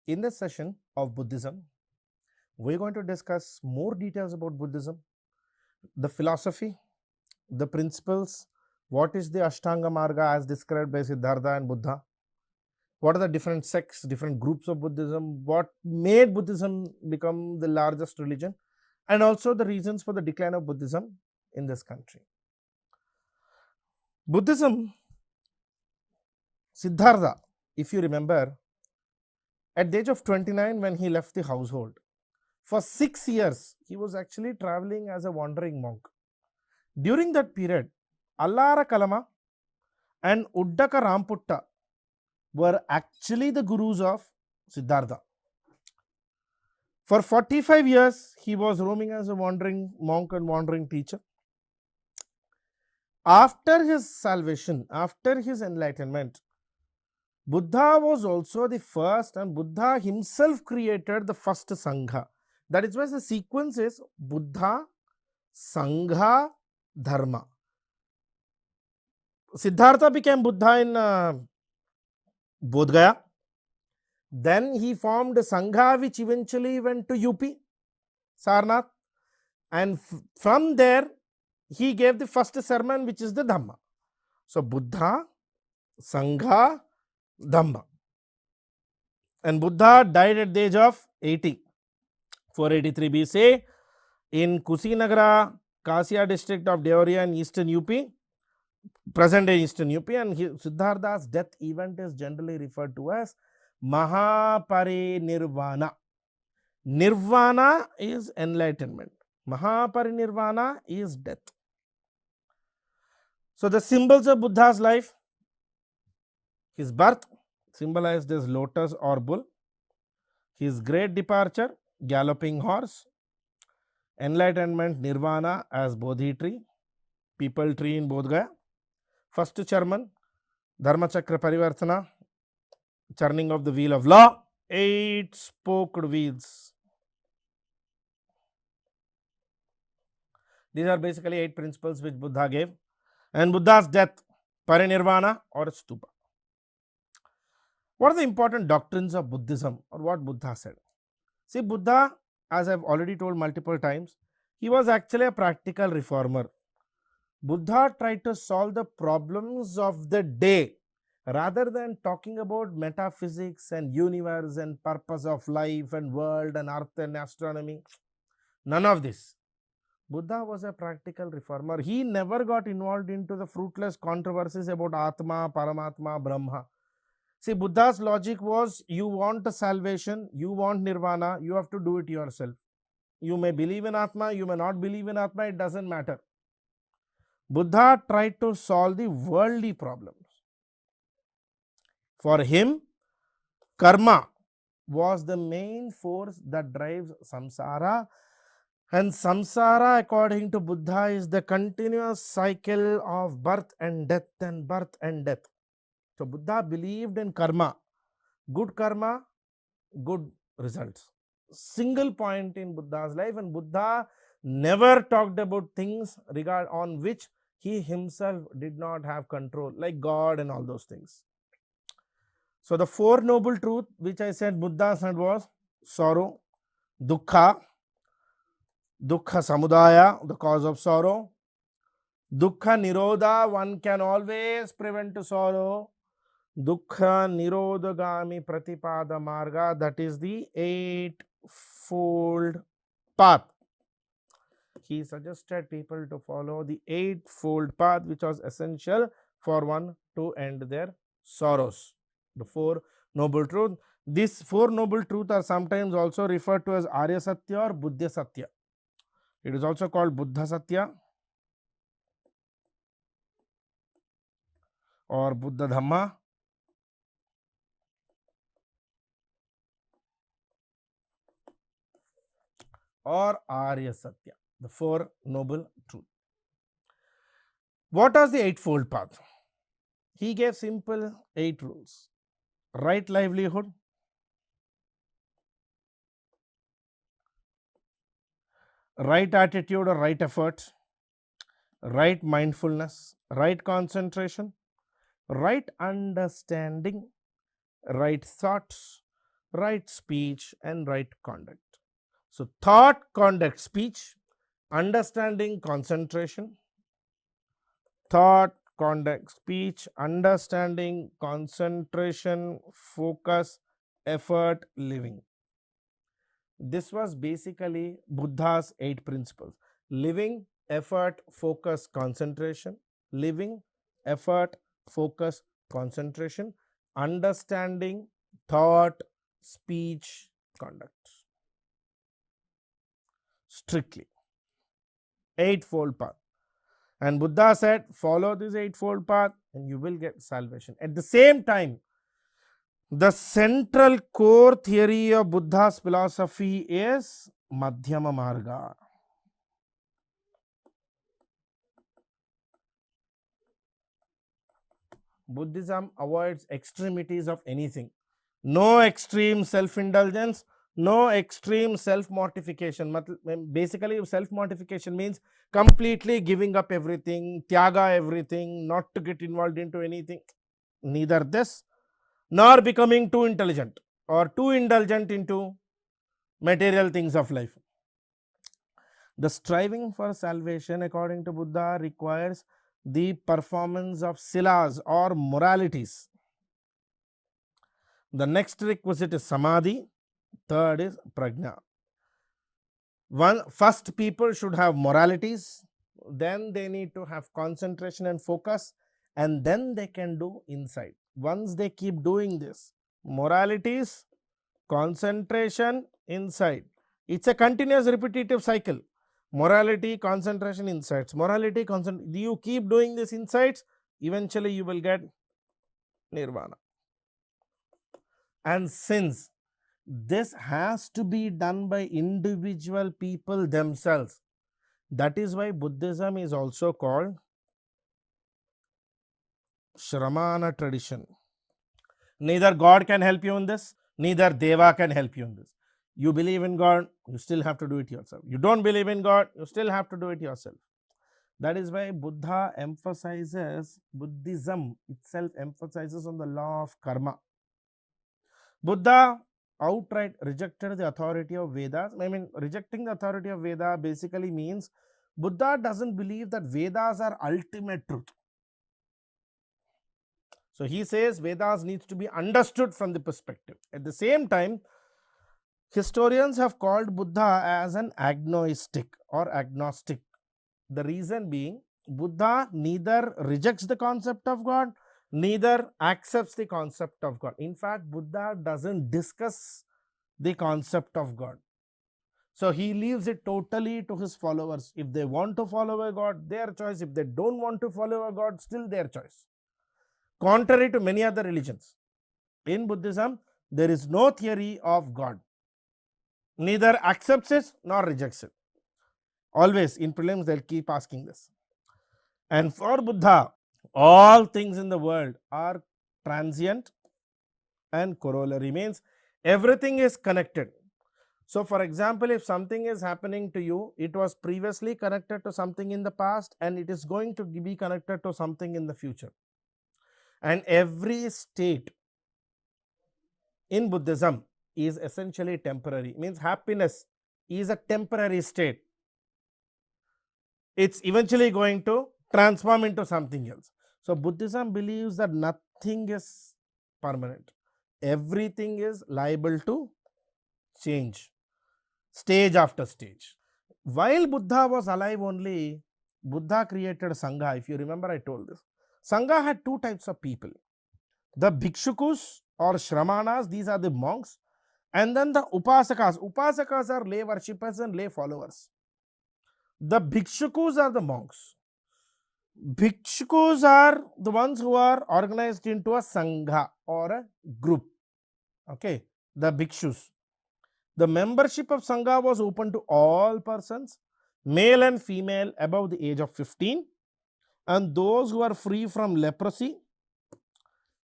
In this session of Buddhism, we're going to discuss more details about Buddhism, the philosophy, the principles, what is the Ashtanga Marga as described by Siddhartha and Buddha, what are the different sects, different groups of Buddhism, what made Buddhism become the largest religion, and also the reasons for the decline of Buddhism in this country. Buddhism, Siddhartha, if you remember, at the age of 29 when he left the household, for 6 years he was actually traveling as a wandering monk. During that period, Allara Kalama and Uddaka Ramputta were actually the gurus of Siddhartha. For 45 years, he was roaming as a wandering monk and wandering teacher. After his salvation, after his enlightenment, Buddha was also the first, and Buddha himself created the first Sangha. That is why the sequence is Buddha, Sangha, Dharma. Siddhartha became Buddha in Bodh Gaya. Then he formed Sangha, which eventually went to UP, Sarnath. And from there, he gave the first sermon, which is the Dhamma. So, Buddha, Sangha, Dhamma. And Buddha died at the age of 80, 483 BC, in Kusinagara, Kasia district of Deoria in eastern UP, present day eastern UP. And Siddhartha's death event is generally referred to as Mahaparinirvana. Nirvana is enlightenment. Mahaparinirvana is death. So, the symbols of Buddha's life: his birth, symbolized as lotus or bull; his great departure, galloping horse; enlightenment, nirvana, as Bodhi tree, people tree in Bodh Gaya; first Charman, Dharma Chakra Parivartana, churning of the wheel of law; 8-spoked wheels. These are basically 8 principles which Buddha gave. And Buddha's death, parinirvana or stupa. What are the important doctrines of Buddhism, or what Buddha said? See, Buddha, as I have already told multiple times, he was actually a practical reformer. Buddha tried to solve the problems of the day rather than talking about metaphysics and universe and purpose of life and world and earth and astronomy. None of this. Buddha was a practical reformer. He never got involved into the fruitless controversies about Atma, Paramatma, Brahma. See, Buddha's logic was, you want salvation, you want nirvana, you have to do it yourself. You may believe in Atma, you may not believe in Atma, it doesn't matter. Buddha tried to solve the worldly problems. For him, karma was the main force that drives samsara. And samsara, according to Buddha, is the continuous cycle of birth and death and birth and death. So, Buddha believed in karma, good results. Single point in Buddha's life, and Buddha never talked about things on which he himself did not have control, like God and all those things. So, the 4 noble truths which I said Buddha said was sorrow, dukkha, dukkha samudaya, the cause of sorrow; dukkha nirodha, one can always prevent sorrow; dukkha nirodhagami pratipada marga, that is the 8-fold path. He suggested people to follow the 8-fold path, which was essential for one to end their sorrows. The 4 noble truths. These 4 noble truths are sometimes also referred to as Arya Satya or Buddha Satya. It is also called Buddha Satya or Buddha Dhamma or Arya Satya, the 4 noble truths. What was the 8-fold path? He gave simple 8 rules: right livelihood, right attitude or right effort, right mindfulness, right concentration, right understanding, right thoughts, right speech, and right conduct. So, thought, conduct, speech, understanding, concentration, thought, conduct, speech, understanding, concentration, focus, effort, living. This was basically Buddha's 8 principles: living, effort, focus, concentration, living, effort, focus, concentration, understanding, thought, speech, conduct. Strictly. Eightfold path. And Buddha said, follow this eightfold path and you will get salvation. At the same time, the central core theory of Buddha's philosophy is Madhyama Marga. Buddhism avoids extremities of anything. No extreme self-indulgence, no extreme self-mortification. Basically, self-mortification means completely giving up everything, tyaga everything, not to get involved into anything. Neither this, nor becoming too intelligent or too indulgent into material things of life. The striving for salvation, according to Buddha, requires the performance of silas or moralities. The next requisite is samadhi, third is prajna. First, people should have moralities, then they need to have concentration and focus, and then they can do insight. Once they keep doing this, moralities, concentration, insight, it's a continuous repetitive cycle. Morality, concentration, insights, morality, concentration. You keep doing these insights, eventually you will get nirvana. And since this has to be done by individual people themselves, that is why Buddhism is also called Shramana tradition. Neither God can help you in this, neither Deva can help you in this. You believe in God, you still have to do it yourself. You don't believe in God, you still have to do it yourself. That is why Buddha emphasizes, Buddhism itself emphasizes on the law of karma. Buddha outright rejected the authority of Vedas. Rejecting the authority of Veda basically means Buddha doesn't believe that Vedas are ultimate truth. So he says Vedas needs to be understood from the perspective. At the same time, historians have called Buddha as an agnostic or agnostic. The reason being, Buddha neither rejects the concept of God, neither accepts the concept of God. In fact, Buddha doesn't discuss the concept of God. So he leaves it totally to his followers. If they want to follow a God, their choice. If they don't want to follow a God, still their choice. Contrary to many other religions, in Buddhism, there is no theory of God. Neither accepts it nor rejects it. Always in prelims, they'll keep asking this. And for Buddha, all things in the world are transient and corollary, means everything is connected. So, for example, if something is happening to you, it was previously connected to something in the past and it is going to be connected to something in the future. And every state in Buddhism is essentially temporary, means happiness is a temporary state. It's eventually going to transform into something else. So Buddhism believes that nothing is permanent. Everything is liable to change, stage after stage. While Buddha was alive only, Buddha created Sangha. If you remember, I told this. Sangha had 2 types of people. The Bhikshukus or Shramanas, these are the monks. And then the Upasakas. Upasakas are lay worshippers and lay followers. The Bhikshukus are the monks. Bhikshukus are the ones who are organized into a Sangha or a group. Okay, the Bhikshus. The membership of Sangha was open to all persons, male and female above the age of 15, and those who are free from leprosy,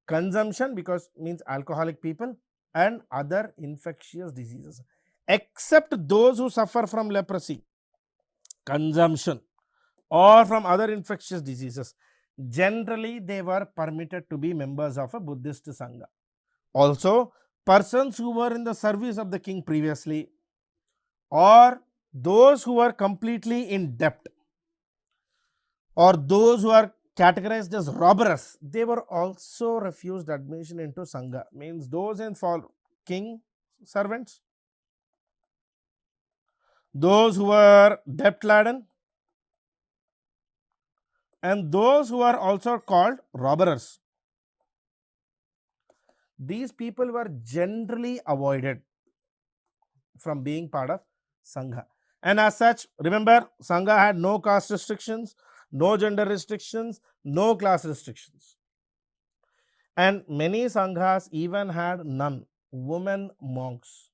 consumption, because means alcoholic people, and other infectious diseases, except those who suffer from leprosy, consumption, or from other infectious diseases. Generally, they were permitted to be members of a Buddhist Sangha. Also, persons who were in the service of the king previously, or those who were completely in debt, or those who are categorized as robbers, they were also refused admission into Sangha. Means those in for king servants, those who were debt laden, and those who are also called robbers. These people were generally avoided from being part of Sangha. And as such, remember, Sangha had no caste restrictions, no gender restrictions, no class restrictions. And many Sanghas even had none, women monks.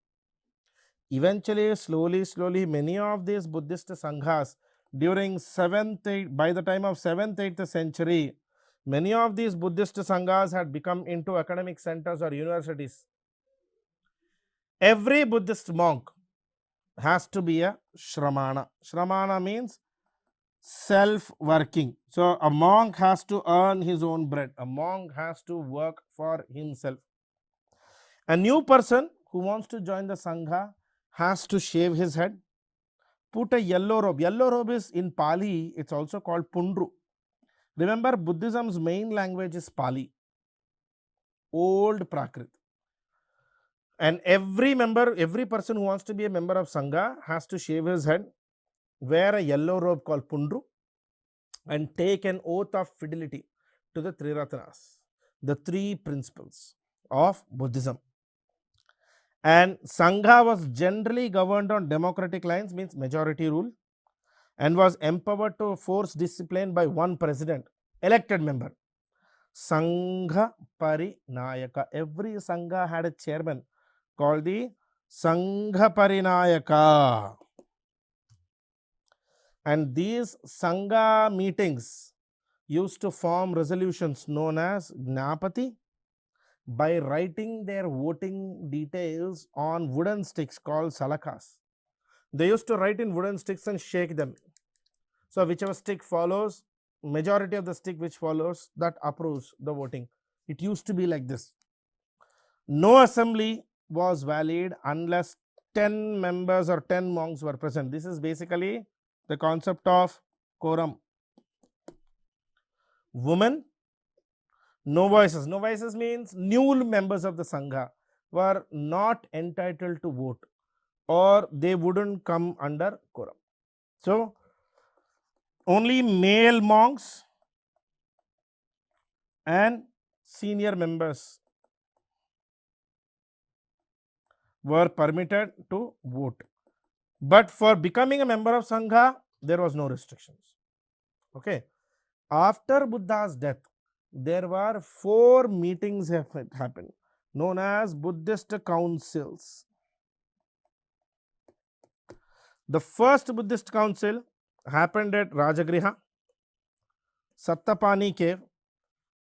Eventually, slowly, many of these Buddhist Sanghas during 7th, by the time of 7th, 8th century, many of these Buddhist Sanghas had become into academic centers or universities. Every Buddhist monk has to be a Shramana. Shramana means self-working. So, a monk has to earn his own bread. A monk has to work for himself. A new person who wants to join the Sangha has to shave his head, put a yellow robe. Yellow robe is in Pali, it's also called Pundru. Remember, Buddhism's main language is Pali, old Prakrit. And every person who wants to be a member of Sangha has to shave his head, wear a yellow robe called Pundru, and take an oath of fidelity to the Triratnas, the three principles of Buddhism. And Sangha was generally governed on democratic lines, means majority rule, and was empowered to force discipline by one president, elected member. Sangha Parinayaka. Every Sangha had a chairman called the Sangha Parinayaka. And these Sangha meetings used to form resolutions known as Gnapati by writing their voting details on wooden sticks called salakas. They used to write in wooden sticks and shake them. So, whichever stick follows, majority of the stick which follows, that approves the voting. It used to be like this. No assembly was valid unless 10 members or 10 monks were present. This is basically the concept of quorum. Women, novices. Novices means new members of the Sangha were not entitled to vote, or they wouldn't come under quorum. So, only male monks and senior members were permitted to vote. But for becoming a member of Sangha, there was no restrictions. Okay. After Buddha's death, there were 4 meetings happened, known as Buddhist Councils. The first Buddhist Council happened at Rajagriha, Sattapani cave,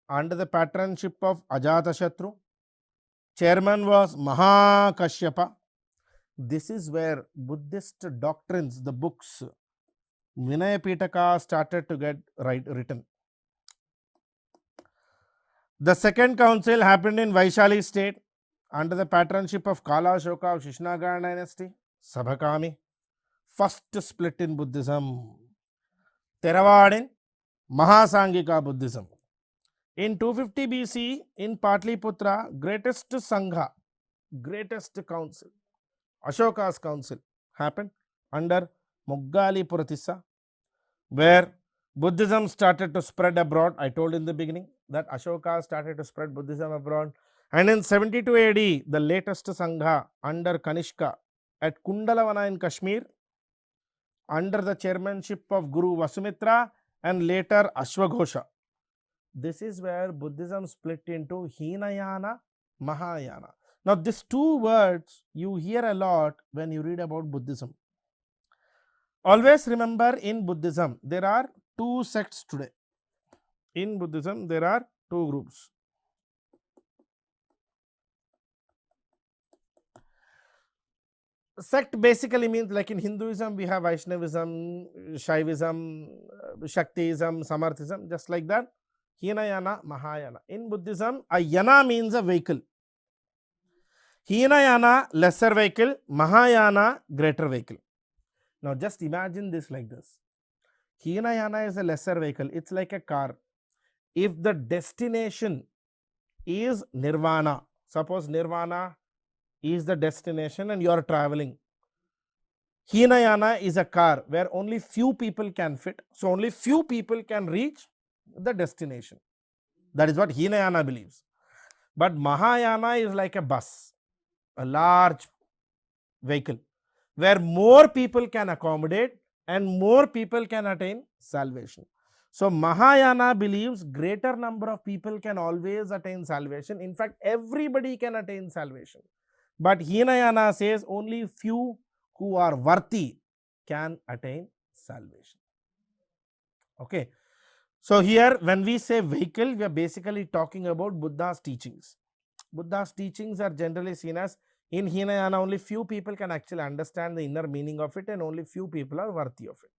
under the patronship of Ajatashatru. Chairman was Mahakashyapa. This is where Buddhist doctrines, the books, Vinaya-Pitaka started to get written. The second council happened in Vaishali state under the patronship of Kala Ashoka of Shishnagara dynasty, Sabhakami. First split in Buddhism. Theravada in Mahasangika Buddhism. In 250 BC, in Patliputra, greatest Sangha, greatest council, Ashoka's council, happened under Moggalipura, where Buddhism started to spread abroad. I told in the beginning that Ashoka started to spread Buddhism abroad. And in 72 AD, the latest Sangha under Kanishka at Kundalavana in Kashmir, under the chairmanship of Guru Vasumitra and later Ashwaghosha. This is where Buddhism split into Hinayana, Mahayana. Now, these 2 words you hear a lot when you read about Buddhism. Always remember, in Buddhism, there are 2 sects today. In Buddhism, there are 2 groups. Sect basically means, like in Hinduism, we have Vaishnavism, Shaivism, Shaktism, Samarthism, just like that. Hinayana, Mahayana. In Buddhism, a yana means a vehicle. Hinayana lesser vehicle, Mahayana greater vehicle. Now just imagine this like this. Hinayana is a lesser vehicle. It's like a car. If the destination is nirvana, suppose nirvana is the destination and you are traveling. Hinayana is a car where only few people can fit. So only few people can reach the destination. That is what Hinayana believes. But Mahayana is like a bus, a large vehicle where more people can accommodate and more people can attain salvation. So Mahayana believes greater number of people can always attain salvation. In fact, everybody can attain salvation. But Hinayana says only few who are worthy can attain salvation. Okay. So here when we say vehicle, we are basically talking about Buddha's teachings. Buddha's teachings are generally seen as, in Hinayana only few people can actually understand the inner meaning of it and only few people are worthy of it.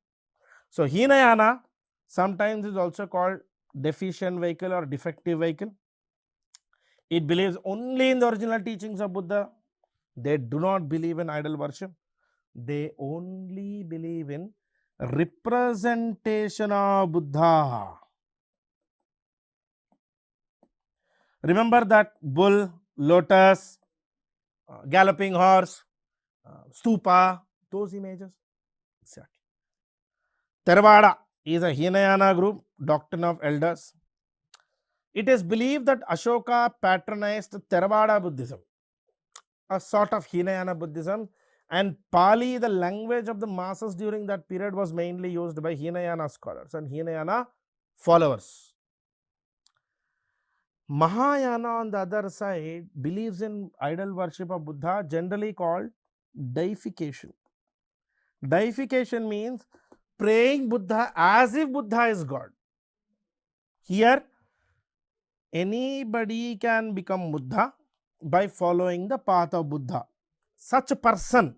So Hinayana sometimes is also called deficient vehicle or defective vehicle. It believes only in the original teachings of Buddha. They do not believe in idol worship. They only believe in representation of Buddha. Remember that bull, lotus, galloping horse, stupa, those images. Exactly. Theravada is a Hinayana group, doctrine of elders. It is believed that Ashoka patronized Theravada Buddhism, a sort of Hinayana Buddhism, and Pali, the language of the masses during that period, was mainly used by Hinayana scholars and Hinayana followers. Mahayana, on the other side, believes in idol worship of Buddha, generally called deification. Deification means praying Buddha as if Buddha is God. Here, anybody can become Buddha by following the path of Buddha. Such a person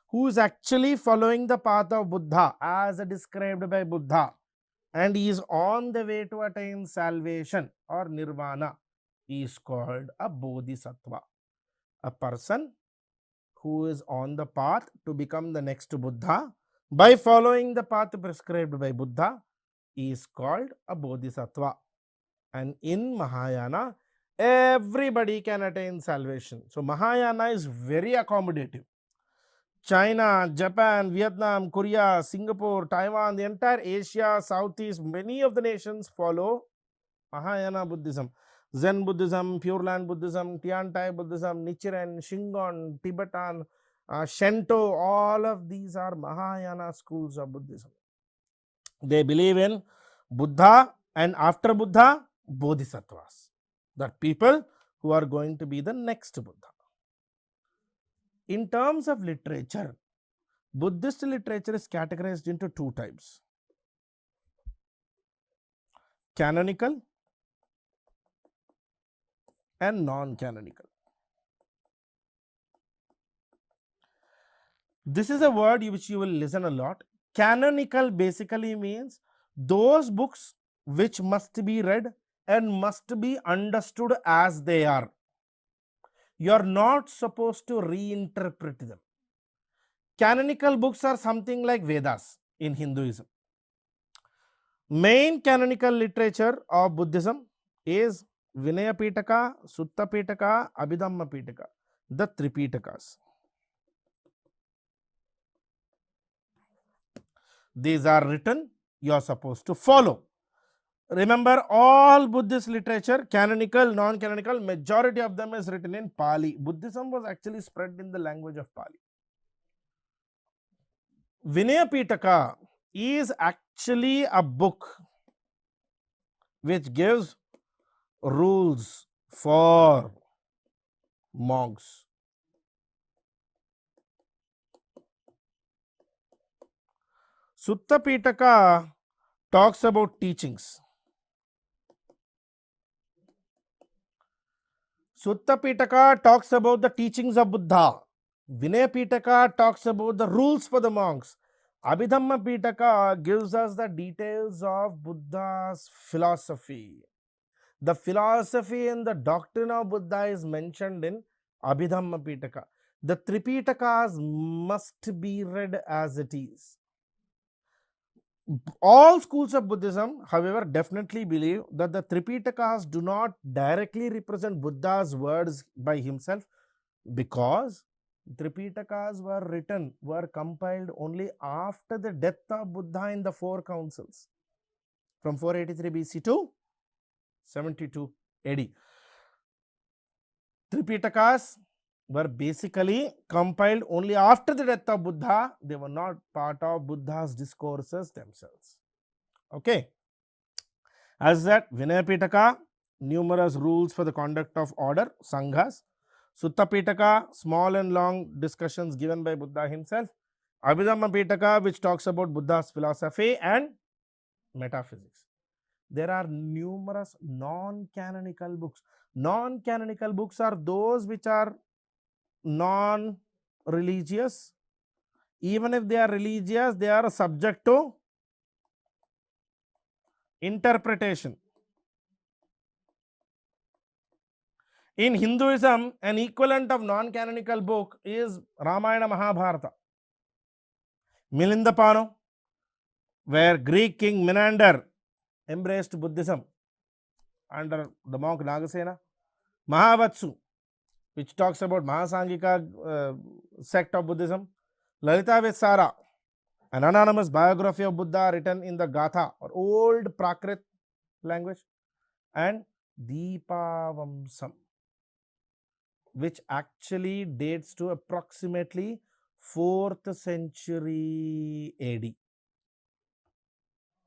who is actually following the path of Buddha as described by Buddha and is on the way to attain salvation or nirvana is called a bodhisattva. A person who is on the path to become the next Buddha by following the path prescribed by Buddha is called a bodhisattva. And in Mahayana, everybody can attain salvation. So Mahayana is very accommodative. China, Japan, Vietnam, Korea, Singapore, Taiwan, the entire Asia, Southeast, many of the nations follow Mahayana Buddhism. Zen Buddhism, Pure Land Buddhism, Tiantai Buddhism, Nichiren, Shingon, Tibetan, Shinto, all of these are Mahayana schools of Buddhism. They believe in Buddha and after Buddha, Bodhisattvas. That people who are going to be the next Buddha. In terms of literature, Buddhist literature is categorized into two types: canonical and non-canonical. This is a word which you will listen a lot. Canonical basically means those books which must be read and must be understood as they are. You are not supposed to reinterpret them. Canonical books are something like Vedas in Hinduism. Main canonical literature of Buddhism is Vinaya-pitaka, Sutta-pitaka, Abhidhamma-pitaka, the Tripitakas. These are written, you are supposed to follow. Remember, all Buddhist literature, canonical, non-canonical, majority of them is written in Pali. Buddhism was actually spread in the language of Pali. Vinaya-pitaka is actually a book which gives rules for monks. Sutta-pitaka talks about teachings. Sutta-pitaka talks about the teachings of Buddha. Vinaya-pitaka talks about the rules for the monks. Abhidhamma-pitaka gives us the details of Buddha's philosophy. The philosophy and the doctrine of Buddha is mentioned in Abhidhamma-pitaka. The Tripitakas must be read as it is. All schools of Buddhism, however, definitely believe that the Tripitakas do not directly represent Buddha's words by himself, because Tripitakas were compiled only after the death of Buddha in the 4 councils from 483 BC to 72 AD. Tripitakas were basically compiled only after the death of Buddha. They were not part of Buddha's discourses themselves. Okay. As that, Vinaya Pitaka, numerous rules for the conduct of order, Sanghas. Sutta Pitaka, small and long discussions given by Buddha himself. Abhidhamma Pitaka, which talks about Buddha's philosophy and metaphysics. There are numerous non-canonical books. Non-canonical books are those which are non-religious. Even if they are religious, they are subject to interpretation. In Hinduism, an equivalent of non-canonical book is Ramayana Mahabharata. Milindapano, where Greek king Menander embraced Buddhism under the monk Nagasena. Mahavatshu, which talks about Mahasangika sect of Buddhism. 𝗧𝗦𝗔𝗧, an anonymous biography of Buddha written in the Gatha or old Prakrit language. And 𝗂𝗶𝗻𝗁, which actually dates to approximately 4th century AD.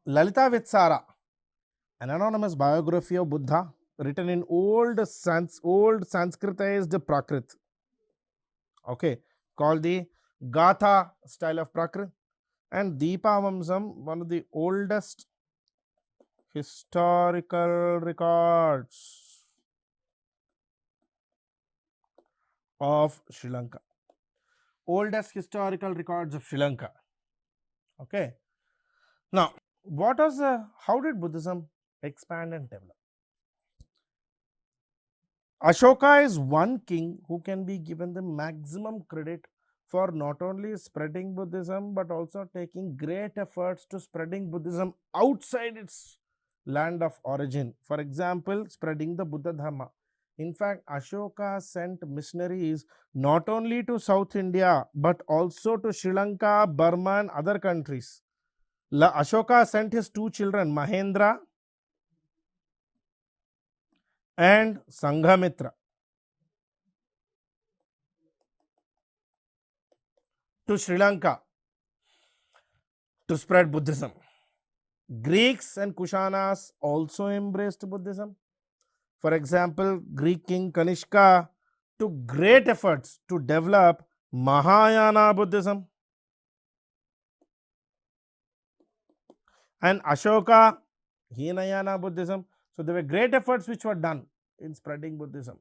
𝗪𝗪𝗪𝗪, an anonymous biography of Buddha written in old Sanskritized Prakrit, okay, called the Gatha style of Prakrit. And 𝗂𝗶𝗻𝗁, one of the oldest historical records of Sri Lanka. Oldest historical records of Sri Lanka. Okay. Now, how did Buddhism expand and develop? Ashoka is one king who can be given the maximum credit for not only spreading Buddhism but also taking great efforts to spreading Buddhism outside its land of origin. For example, spreading the Buddha Dharma. In fact, Ashoka sent missionaries not only to South India but also to Sri Lanka, Burma and other countries. Ashoka sent his 2 children, Mahendra and Sanghamitra, to Sri Lanka to spread Buddhism. Greeks and Kushanas also embraced Buddhism. For example, Greek king Kanishka took great efforts to develop Mahayana Buddhism. And Ashoka, Hinayana Buddhism. So there were great efforts which were done in spreading Buddhism.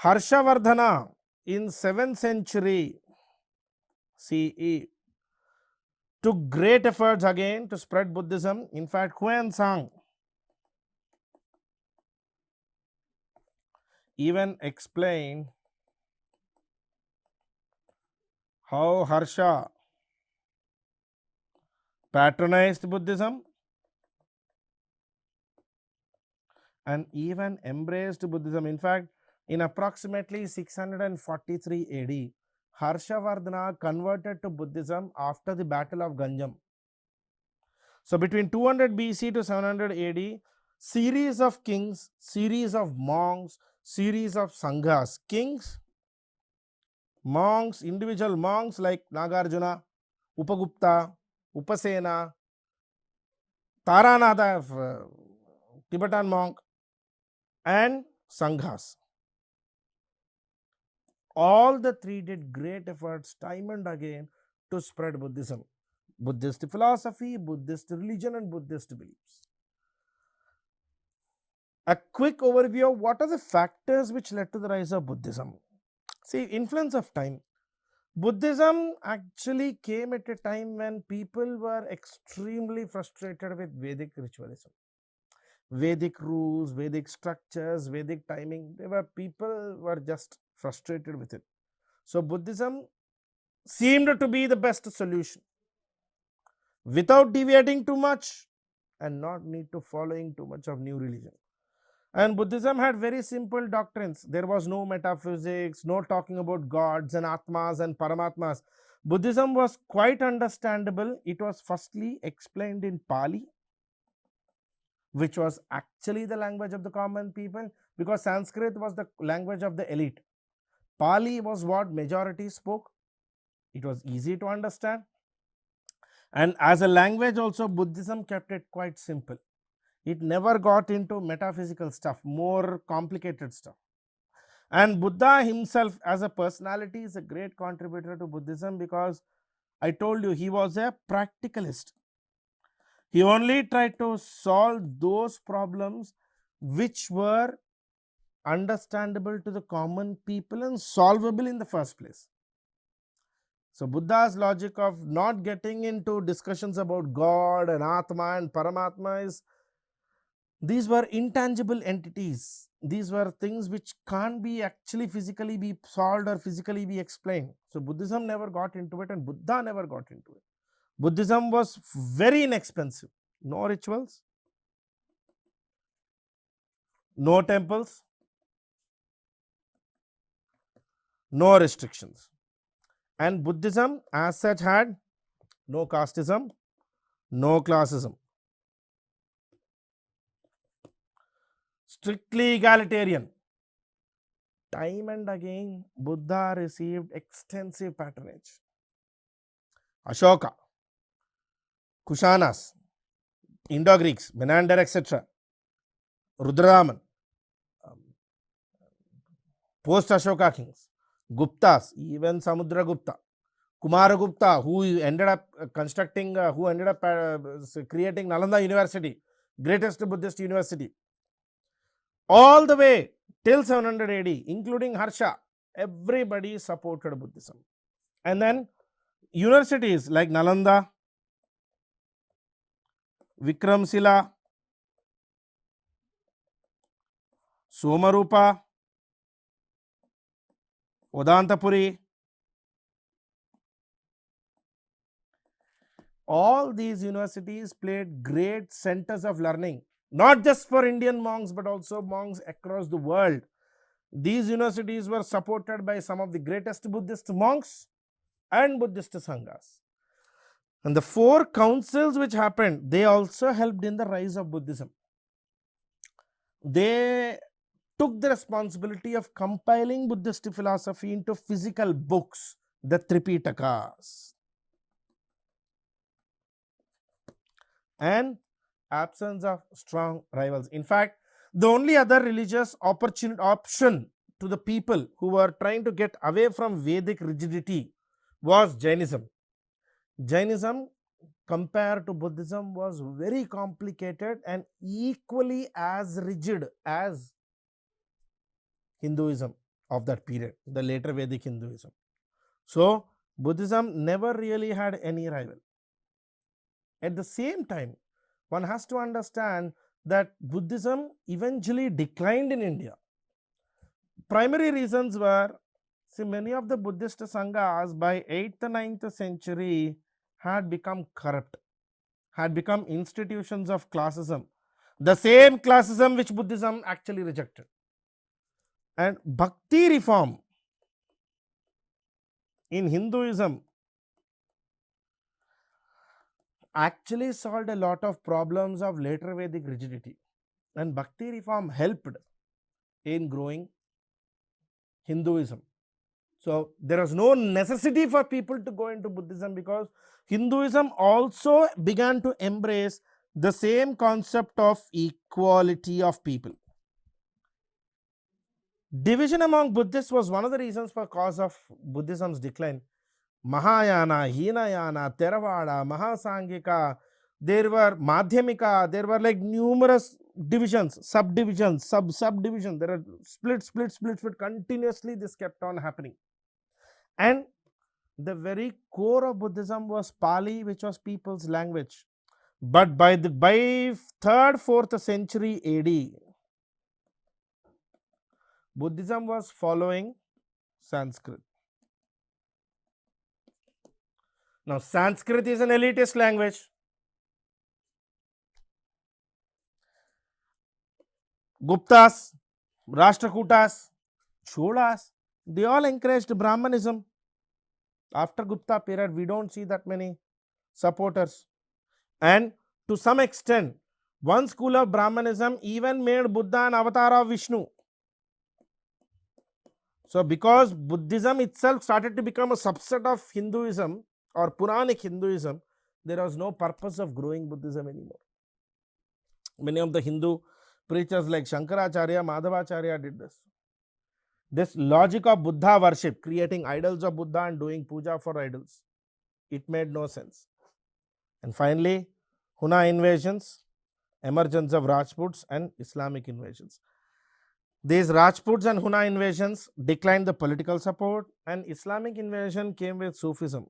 Harshavardhana in 7th century CE took great efforts again to spread Buddhism. In fact, Huansang even explained how Harsha patronized Buddhism and even embraced Buddhism. In fact, in approximately 643 AD, Harshavardhana converted to Buddhism after the Battle of Ganjam. So between 200 BC to 700 AD, series of kings, series of monks, series of sanghas, kings, monks, individual monks like Nagarjuna, Upagupta, Upasena, Taranatha, Tibetan monk, and sanghas. All the 3 did great efforts time and again to spread Buddhism, Buddhist philosophy, Buddhist religion and Buddhist beliefs. A quick overview of what are the factors which led to the rise of Buddhism. See, influence of time. Buddhism actually came at a time when people were extremely frustrated with Vedic ritualism. Vedic rules, Vedic structures, Vedic timing. People were just frustrated with it. So Buddhism seemed to be the best solution without deviating too much and not need to following too much of new religion. And Buddhism had very simple doctrines. There was no metaphysics, no talking about gods and atmas and paramatmas. Buddhism was quite understandable. It was firstly explained in Pali, which was actually the language of the common people, because Sanskrit was the language of the elite. Pali was what majority spoke. It was easy to understand. And as a language also, Buddhism kept it quite simple. It never got into metaphysical stuff, more complicated stuff. And Buddha himself as a personality is a great contributor to Buddhism, because I told you he was a practicalist. He only tried to solve those problems which were understandable to the common people and solvable in the first place. So Buddha's logic of not getting into discussions about God and Atma and Paramatma is, these were intangible entities. These were things which can't be actually physically be solved or physically be explained. So Buddhism never got into it, and Buddha never got into it. Buddhism was very inexpensive. No rituals, no temples, no restrictions. And Buddhism as such had no casteism, no classism. Strictly egalitarian. Time and again, Buddha received extensive patronage. Ashoka, Kushanas, Indo-Greeks, Menander, etc. Rudraraman, post-Ashoka kings, Guptas, even Samudragupta, Kumaragupta, who ended up constructing, creating Nalanda University, greatest Buddhist university. All the way till 700 AD, including Harsha, everybody supported Buddhism. And then universities like Nalanda, Vikramshila, Somarupa, Odantapuri, all these universities played great centers of learning, not just for Indian monks but also monks across the world. These universities were supported by some of the greatest Buddhist monks and Buddhist Sanghas. And the 4 councils which happened, they also helped in the rise of Buddhism. They took the responsibility of compiling Buddhist philosophy into physical books, the Tripitakas. And absence of strong rivals. In fact, the only other religious option to the people who were trying to get away from Vedic rigidity was Jainism. Jainism, compared to Buddhism, was very complicated and equally as rigid as Hinduism of that period, the later Vedic Hinduism. So Buddhism never really had any rival. At the same time, one has to understand that Buddhism eventually declined in India. Primary reasons were, see, many of the Buddhist Sanghas by 8th and 9th century had become corrupt, had become institutions of classism, the same classism which Buddhism actually rejected. And bhakti reform in Hinduism actually solved a lot of problems of later Vedic rigidity, and bhakti reform helped in growing Hinduism. So there was no necessity for people to go into Buddhism, because Hinduism also began to embrace the same concept of equality of people. Division among Buddhists was one of the reasons for cause of Buddhism's decline. Mahayana, Hinayana, Theravada, Mahasangika, there were Madhyamika, there were like numerous divisions, subdivisions, subdivisions, there are splits, but continuously this kept on happening. And the very core of Buddhism was Pali, which was people's language. But by 3rd, 4th century AD, Buddhism was following Sanskrit. Now, Sanskrit is an elitist language. Guptas, Rashtrakutas, Cholas, they all encouraged Brahmanism. After Gupta period, we don't see that many supporters. And to some extent, one school of Brahmanism even made Buddha an avatar of Vishnu. So, because Buddhism itself started to become a subset of Hinduism or Puranic Hinduism, there was no purpose of growing Buddhism anymore. Many of the Hindu preachers like Shankaracharya, Madhavacharya did this. This logic of Buddha worship, creating idols of Buddha and doing puja for idols, it made no sense. And finally, Huna invasions, emergence of Rajputs and Islamic invasions. These Rajputs and Huna invasions declined the political support, and Islamic invasion came with Sufism.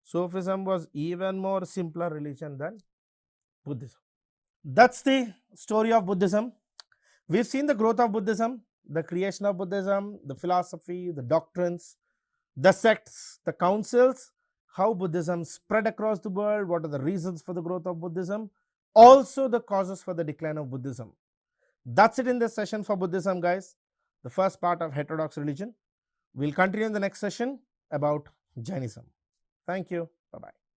Sufism was even more simpler religion than Buddhism. That's the story of Buddhism. We've seen the growth of Buddhism, the creation of Buddhism, the philosophy, the doctrines, the sects, the councils, how Buddhism spread across the world, what are the reasons for the growth of Buddhism, also the causes for the decline of Buddhism. That's it in this session for Buddhism, guys, the first part of heterodox religion. We'll continue in the next session about Jainism. Thank you. Bye-bye.